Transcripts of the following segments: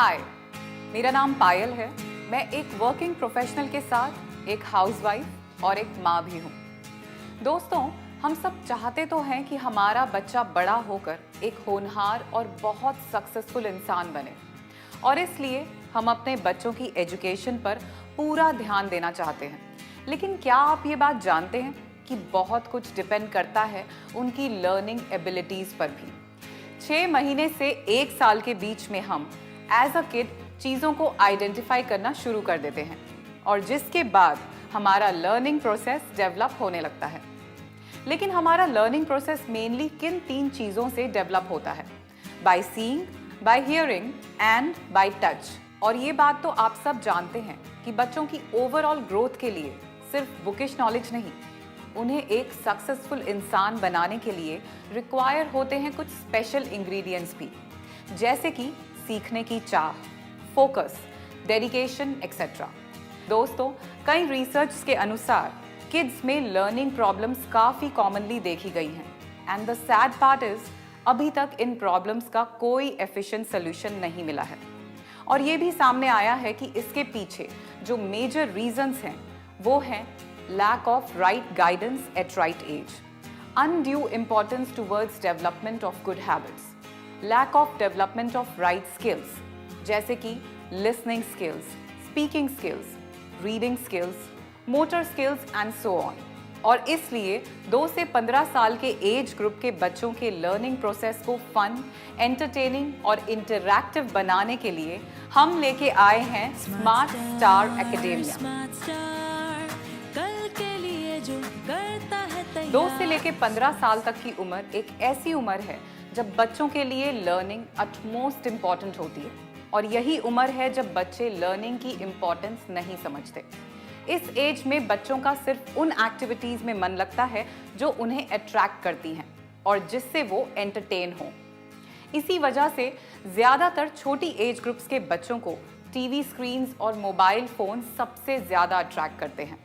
हाय, मेरा नाम पायल है। मैं एक वर्किंग प्रोफेशनल के साथ एक हाउसवाइफ और एक माँ भी हूँ। दोस्तों, हम सब चाहते तो हैं कि हमारा बच्चा बड़ा होकर एक होनहार और बहुत सक्सेसफुल इंसान बने, और इसलिए हम अपने बच्चों की एजुकेशन पर पूरा ध्यान देना चाहते हैं। लेकिन क्या आप ये बात जानते हैं कि बहुत कुछ डिपेंड करता है उनकी लर्निंग एबिलिटीज़ पर भी। 6 महीने से 1 साल के बीच में हम एज अ किड चीज़ों को आइडेंटिफाई करना शुरू कर देते हैं, और जिसके बाद हमारा लर्निंग प्रोसेस डेवलप होने लगता है। लेकिन हमारा लर्निंग प्रोसेस मेनली किन 3 चीज़ों से डेवलप होता है? By seeing, by hearing and by touch. और ये बात तो आप सब जानते हैं कि बच्चों की ओवरऑल ग्रोथ के लिए सिर्फ बुकिश नॉलेज नहीं, उन्हें एक सक्सेसफुल इंसान बनाने के लिए रिक्वायर होते हैं कुछ स्पेशल इंग्रेडिएंट्स भी, जैसे कि सीखने की चाह, फोकस, डेडिकेशन एक्सेट्रा। दोस्तों, कई रिसर्च के अनुसार किड्स में लर्निंग प्रॉब्लम्स काफ़ी कॉमनली देखी गई हैं, and the sad part is अभी तक इन प्रॉब्लम्स का कोई एफिशिएंट सोल्यूशन नहीं मिला है। और ये भी सामने आया है कि इसके पीछे जो मेजर रीजंस हैं वो हैं lack of right guidance at right age, undue importance towards development of good habits, lack of development of right skills जैसे कि listening skills, speaking skills, reading skills, motor skills and so on। और इसलिए 2 से 15 साल के age group के बच्चों के लर्निंग प्रोसेस को फन, एंटरटेनिंग और इंटरैक्टिव बनाने के लिए हम लेके आए हैं स्मार्ट स्टार एकेडेमिया। 2 से लेके 15 साल तक की उम्र एक ऐसी उम्र है जब बच्चों के लिए लर्निंग अटमोस्ट इम्पॉर्टेंट होती है, और यही उम्र है जब बच्चे लर्निंग की इम्पॉर्टेंस नहीं समझते। इस एज में बच्चों का सिर्फ उन एक्टिविटीज़ में मन लगता है जो उन्हें अट्रैक्ट करती हैं और जिससे वो एंटरटेन हो। इसी वजह से ज़्यादातर छोटी एज ग्रुप्स के बच्चों को टीवी स्क्रीन्स और मोबाइल फ़ोन सबसे ज़्यादा अट्रैक्ट करते हैं।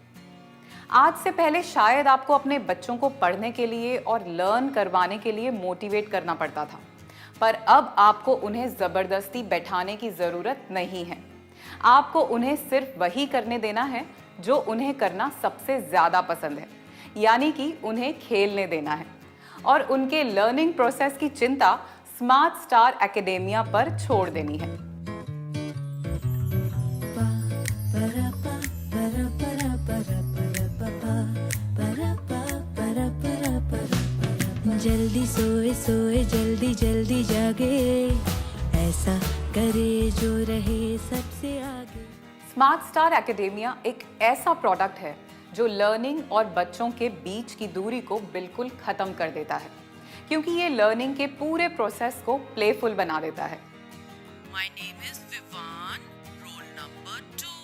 आज से पहले शायद आपको अपने बच्चों को पढ़ने के लिए और लर्न करवाने के लिए मोटिवेट करना पड़ता था, पर अब आपको उन्हें ज़बरदस्ती बैठाने की ज़रूरत नहीं है। आपको उन्हें सिर्फ वही करने देना है जो उन्हें करना सबसे ज़्यादा पसंद है, यानी कि उन्हें खेलने देना है, और उनके लर्निंग प्रोसेस की चिंता स्मार्ट स्टार एकेडेमिया पर छोड़ देनी है। जल्दी सोए सोए जल्दी जल्दी जागे, ऐसा करे जो रहे सबसे आगे। स्मार्ट स्टार एकेडेमिया एक ऐसा प्रोडक्ट है जो लर्निंग और बच्चों के बीच की दूरी को बिल्कुल खत्म कर देता है, क्योंकि ये लर्निंग के पूरे प्रोसेस को प्लेफुल बना देता है। My name is Vivan, roll number 2.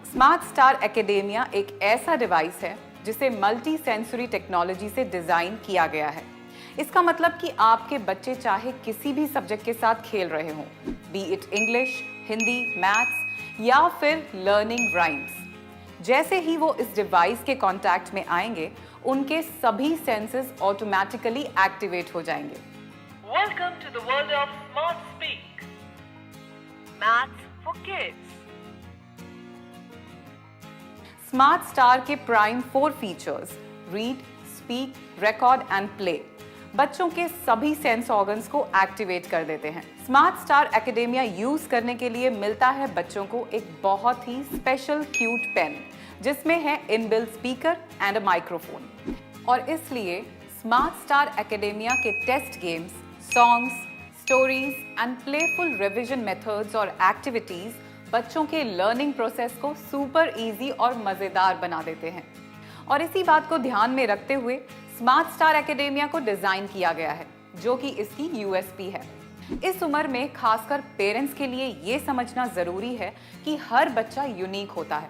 Smart star academia एक ऐसा डिवाइस है जिसे मल्टी सेंसरी टेक्नोलॉजी से डिज़ाइन किया गया है। इसका मतलब कि आपके बच्चे चाहे किसी भी सब्जेक्ट के साथ खेल रहे हों, B it English, Hindi, maths या फिर लर्निंग राइम्स, जैसे ही वो इस डिवाइस के कांटेक्ट में आएंगे उनके सभी सेंसेस ऑटोमेटिकली एक्टिवेट हो जाएंगे। Welcome to the world of Smart Speak. Maths for kids. Smart star के prime 4 features read, speak, record and play बच्चों के सभी सेंस ऑर्गन्स को एक्टिवेट कर देते हैं। स्मार्ट स्टार एकेडेमिया यूज करने के लिए मिलता है बच्चों को एक बहुत ही स्पेशल क्यूट पेन, जिसमें है inbuilt speaker and a microphone. और इसलिए स्मार्ट स्टार एकेडेमिया के test games, songs, stories and playful revision methods और एक्टिविटीज बच्चों के लर्निंग प्रोसेस को सुपर इजी और मज़ेदार बना देते हैं। और इसी बात को ध्यान में रखते हुए स्मार्ट स्टार एकेडेमिया को डिज़ाइन किया गया है, जो कि इसकी यूएसपी है। इस उम्र में खासकर पेरेंट्स के लिए ये समझना ज़रूरी है कि हर बच्चा यूनिक होता है,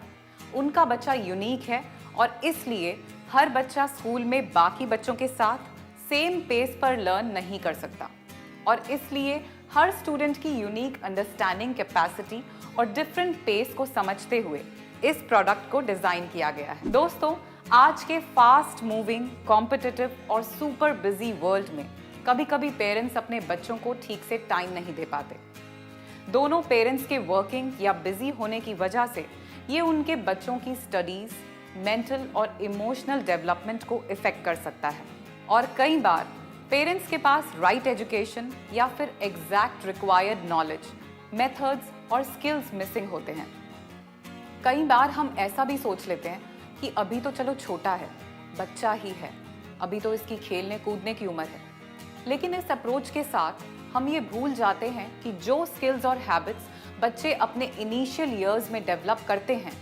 उनका बच्चा यूनिक है, और इसलिए हर बच्चा स्कूल में बाकी बच्चों के साथ सेम पेस पर लर्न नहीं कर सकता, और इसलिए हर स्टूडेंट की यूनिक अंडरस्टैंडिंग कैपेसिटी और डिफरेंट पेस को समझते हुए इस प्रोडक्ट को डिज़ाइन किया गया है। दोस्तों, आज के फास्ट मूविंग, कॉम्पिटिटिव और सुपर बिजी वर्ल्ड में कभी-कभी पेरेंट्स अपने बच्चों को ठीक से टाइम नहीं दे पाते। दोनों पेरेंट्स के वर्किंग या बिजी होने की वजह से ये उनके बच्चों की स्टडीज, मेंटल और इमोशनल डेवलपमेंट को इफेक्ट कर सकता है। और कई बार पेरेंट्स के पास राइट एजुकेशन या फिर एग्जैक्ट रिक्वायर्ड नॉलेज, मेथड्स और स्किल्स मिसिंग होते हैं। कई बार हम ऐसा भी सोच लेते हैं कि अभी तो चलो छोटा है, बच्चा ही है, अभी तो इसकी खेलने कूदने की उम्र है। लेकिन इस अप्रोच के साथ हम ये भूल जाते हैं कि जो स्किल्स और हैबिट्स बच्चे अपने इनिशियल ईयर्स में डेवलप करते हैं,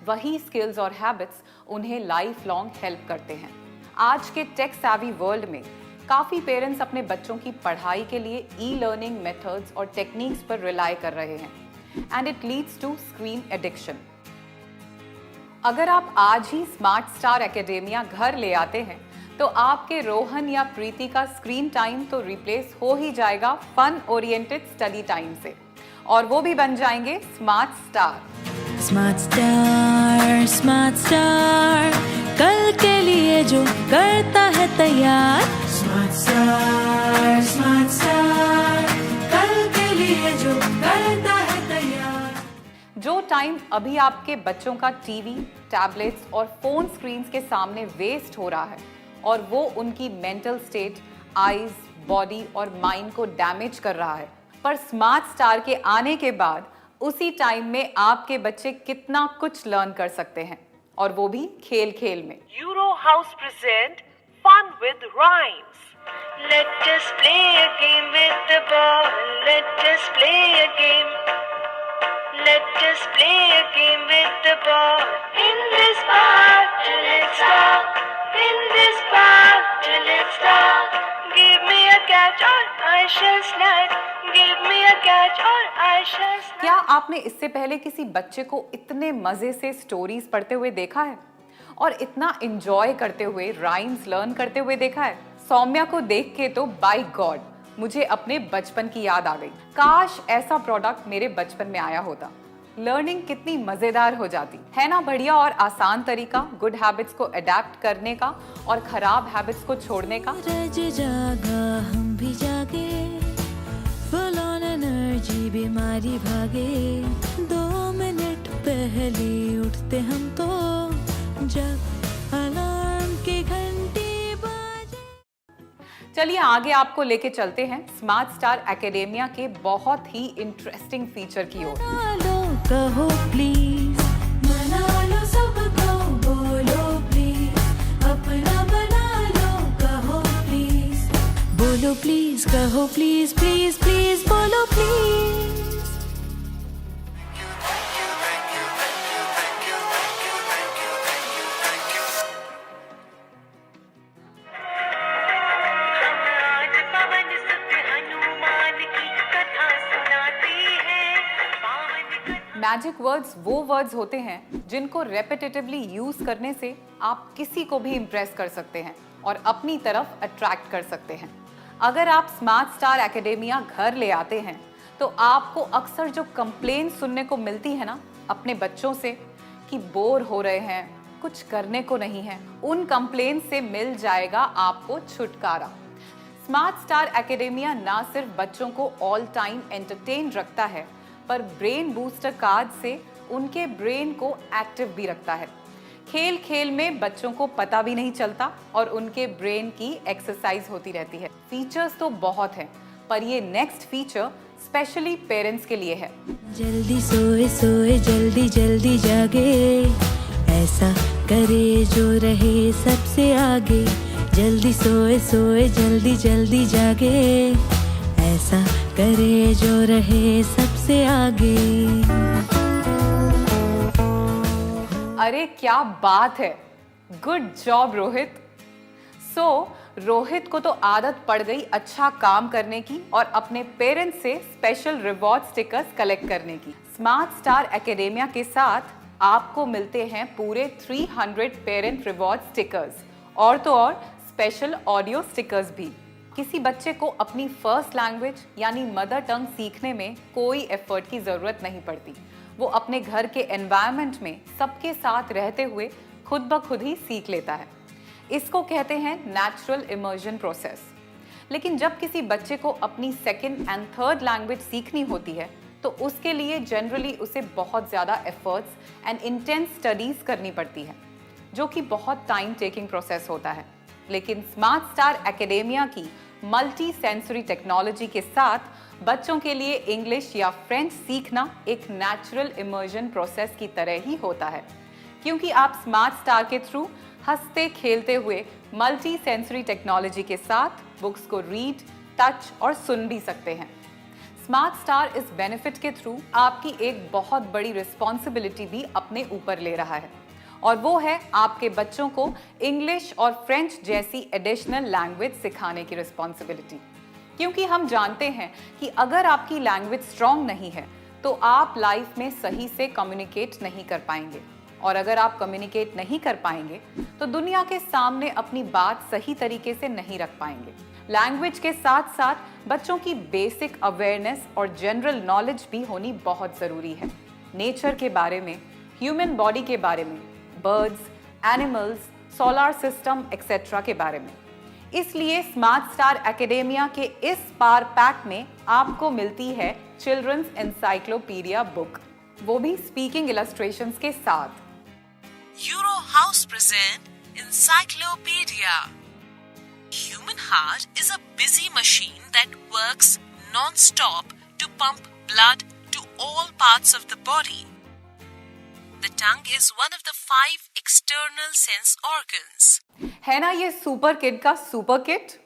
वही स्किल्स और हैबिट्स उन्हें लाइफ लॉन्ग हेल्प करते हैं। आज के टेक सैवी वर्ल्ड में काफ़ी पेरेंट्स अपने बच्चों की पढ़ाई के लिए ई लर्निंग मेथड्स और टेक्निक्स पर रिलाई कर रहे हैं, and it leads to screen addiction. अगर आप आज ही स्मार्ट स्टार एकेडेमिया घर ले आते हैं तो आपके रोहन या प्रीति का स्क्रीन टाइम तो रिप्लेस हो ही जाएगा फन ओरिएंटेड स्टडी टाइम से, और वो भी बन जाएंगे स्मार्ट स्टार। स्मार्ट स्टार कल के लिए जो करता है तैयार। स्मार्ट स्टार कल के लिए जो करता है तैयार। जो टाइम अभी आपके बच्चों का टीवी, टैबलेट्स और फोन स्क्रीन्स के सामने वेस्ट हो रहा है और वो उनकी मेंटल स्टेट, आईज, बॉडी और माइंड को डैमेज कर रहा है, पर स्मार्ट स्टार के आने के बाद उसी टाइम में आपके बच्चे कितना कुछ लर्न कर सकते हैं, और वो भी खेल खेल में। Euro House present Fun with Rhymes. Let us play a game with the ball. Let us play a game. Let us play a game with the ball. In this park till it's dark. In this park till it's dark. Give me a catch or I shall snatch. Give me a catch or I shall snatch. क्या आपने इससे पहले किसी बच्चे को इतने मजे से स्टोरीज पढ़ते हुए देखा है और इतना एंजॉय करते हुए राइम्स लर्न करते हुए देखा है? सौम्या को देख के तो बाय गॉड मुझे अपने बचपन की याद आ गई। काश ऐसा प्रोडक्ट मेरे बचपन में आया होता। लर्निंग कितनी मजेदार हो जाती है ना। बढ़िया और आसान तरीका गुड हैबिट्स को अडेप्ट करने का और खराब हैबिट्स को छोड़ने का। रज जागा हम भी जागे, फुल ऑन एनर्जी बीमारी भागे। 2 मिनट पहले उठते हम तो, जब अलार्म की घंटी बाजे। चलिए आगे आपको लेके चलते हैं स्मार्ट स्टार एकेडेमिया के बहुत ही इंटरेस्टिंग फीचर की ओर। मना लो कहो प्लीज, मना लो सबको, बोलो प्लीज, अपना बना लो कहो प्लीज, बोलो प्लीज, कहो प्लीज, प्लीज प्लीज बोलो प्लीज। आज पवन सुत हनुमान की कथा सुनाती है। पावन मैजिक वर्ड्स वो वर्ड्स होते हैं जिनको रेपिटेटिवली यूज करने से आप किसी को भी इम्प्रेस कर सकते हैं और अपनी तरफ अट्रैक्ट कर सकते हैं। अगर आप स्मार्ट स्टार एकेडेमिया घर ले आते हैं तो आपको अक्सर जो कंप्लेन सुनने को मिलती है ना अपने बच्चों से कि बोर हो रहे हैं, कुछ करने को नहीं है, उन कंप्लेन से मिल जाएगा आपको छुटकारा। स्मार्ट स्टार एकेडेमिया ना सिर्फ बच्चों को ऑल टाइम एंटरटेन रखता है, पर ब्रेन बूस्टर कार्ड से उनके ब्रेन को एक्टिव भी रखता है। खेल खेल में बच्चों को पता भी नहीं चलता और उनके ब्रेन की एक्सरसाइज होती रहती है। फीचर्स तो बहुत हैं, पर ये नेक्स्ट फीचर स्पेशली पेरेंट्स के लिए है। जल्दी सोए सोए जल्दी जल्दी जागे, ऐसा करे जो रहे सबसे आगे। जल्दी सोए सोए जल्दी जल्दी जागे, ऐसा करे जो रहे सबसे आगे। अरे क्या बात है, गुड जॉब रोहित। रोहित को तो आदत पड़ गई अच्छा काम करने की और अपने पेरेंट्स से स्पेशल रिवॉर्ड स्टिकर्स कलेक्ट करने की। स्मार्ट स्टार एकेडेमिया के साथ आपको मिलते हैं पूरे 300 पेरेंट रिवॉर्ड स्टिकर्स, और तो और स्पेशल ऑडियो स्टिकर्स भी। किसी बच्चे को अपनी फर्स्ट लैंग्वेज यानी मदर टंग सीखने में कोई एफर्ट की जरूरत नहीं पड़ती। वो अपने घर के एनवायरनमेंट में सबके साथ रहते हुए खुद ब खुद ही सीख लेता है। इसको कहते हैं नेचुरल इमर्जन प्रोसेस। लेकिन जब किसी बच्चे को अपनी सेकंड एंड थर्ड लैंग्वेज सीखनी होती है तो उसके लिए जनरली उसे बहुत ज़्यादा एफर्ट्स एंड इंटेंस स्टडीज़ करनी पड़ती है, जो कि बहुत टाइम टेकिंग प्रोसेस होता है। लेकिन स्मार्ट स्टार एकेडेमिया की मल्टी सेंसरी टेक्नोलॉजी के साथ बच्चों के लिए इंग्लिश या फ्रेंच सीखना एक नेचुरल इमर्जन प्रोसेस की तरह ही होता है, क्योंकि आप स्मार्ट स्टार के थ्रू हंसते खेलते हुए मल्टी सेंसरी टेक्नोलॉजी के साथ बुक्स को रीड, टच और सुन भी सकते हैं। स्मार्ट स्टार इस बेनिफिट के थ्रू आपकी एक बहुत बड़ी रिस्पॉन्सिबिलिटी भी अपने ऊपर ले रहा है, और वो है आपके बच्चों को इंग्लिश और फ्रेंच जैसी एडिशनल लैंग्वेज सिखाने की रिस्पॉन्सिबिलिटी। क्योंकि हम जानते हैं कि अगर आपकी लैंग्वेज स्ट्रांग नहीं है तो आप लाइफ में सही से कम्युनिकेट नहीं कर पाएंगे, और अगर आप कम्युनिकेट नहीं कर पाएंगे तो दुनिया के सामने अपनी बात सही तरीके से नहीं रख पाएंगे। लैंग्वेज के साथ साथ बच्चों की बेसिक अवेयरनेस और जनरल नॉलेज भी होनी बहुत ज़रूरी है। नेचर के बारे में, ह्यूमन बॉडी के बारे में, birds, animals, solar system etcetera के बारे में। इसलिए स्मार्ट स्टार एकेडेमिया के इस पावर पैक में आपको मिलती है चिल्ड्रंस एनसाइक्लोपीडिया बुक, वो भी स्पीकिंग इलस्ट्रेशंस के साथ। Euro House present Encyclopedia. Human heart is a busy machine that works non-stop to pump blood to all parts of the body. The tongue is one of the 5 external sense organs. है ना ये super kid का super kit?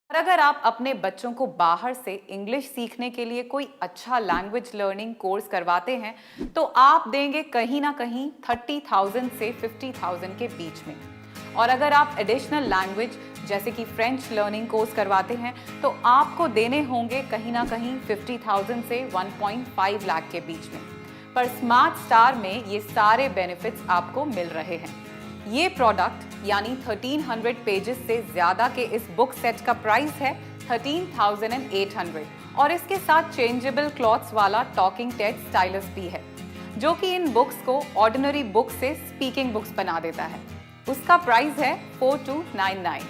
और अगर आप अपने बच्चों को बाहर से इंग्लिश सीखने के लिए कोई अच्छा लैंग्वेज लर्निंग कोर्स करवाते हैं तो आप देंगे कहीं ना कहीं 30,000 से 50,000 के बीच में। और अगर आप एडिशनल लैंग्वेज जैसे कि फ्रेंच लर्निंग कोर्स करवाते हैं तो आपको देने होंगे कहीं ना कहीं 50,000 से 1.5 लाख के बीच में। पर स्मार्ट स्टार में ये सारे बेनिफिट्स आपको मिल रहे हैं। ये प्रोडक्ट यानी 1300 पेजेस से ज़्यादा के इस बुक सेट का प्राइस है 13,800, और इसके साथ चेंजेबल क्लॉथ्स वाला टॉकिंग टेड स्टाइलस भी है, जो कि इन बुक्स को ऑर्डिनरी बुक से स्पीकिंग बुक्स बना देता है। उसका प्राइस है 4299,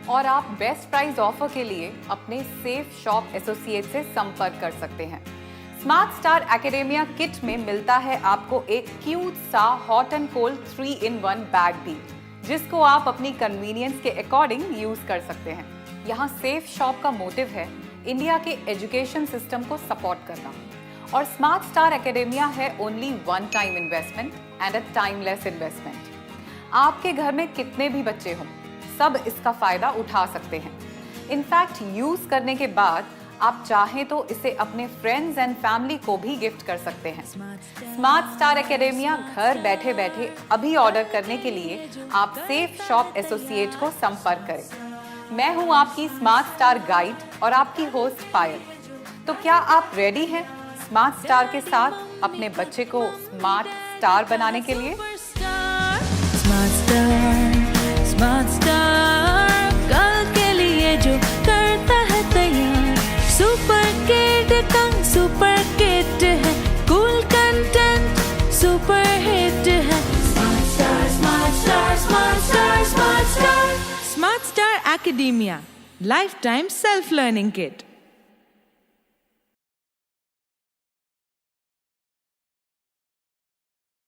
और आप बेस्ट प्राइस ऑफर के लिए अपने सेफ शॉप एसोसिएट से संपर्क कर सकते हैं। स्मार्ट स्टार एकेडेमिया किट में मिलता है आपको एक क्यूट सा hot and cold 3-in-1 bag भी, जिसको आप अपनी कन्वीनियंस के अकॉर्डिंग यूज कर सकते हैं। यहाँ सेफ शॉप का मोटिव है इंडिया के एजुकेशन सिस्टम को सपोर्ट करना, और स्मार्ट स्टार एकेडेमिया है only one time investment and a timeless investment. आपके घर में कितने भी बच्चे हों, सब इसका फायदा उठा सकते हैं। इनफैक्ट यूज करने के बाद आप चाहें तो इसे अपने फ्रेंड्स एंड फैमिली को भी गिफ्ट कर सकते हैं। स्मार्ट स्टार एकेडेमिया घर बैठे बैठे अभी ऑर्डर करने के लिए आप सेफ शॉप एसोसिएट को संपर्क करें। मैं हूं आपकी स्मार्ट स्टार गाइड और आपकी होस्ट पायल। तो क्या आप रेडी हैं स्मार्ट स्टार के साथ अपने बच्चे को स्मार्ट स्टार बनाने के लिए? स्मार्ट स्टार कल के लिए जो करता है तैयार। सुपर किड टंग सुपर किड है, कूल कंटेंट सुपर हिट है। Smart star smart star smart star smart star Smart Star Academia Lifetime Self-Learning Kit.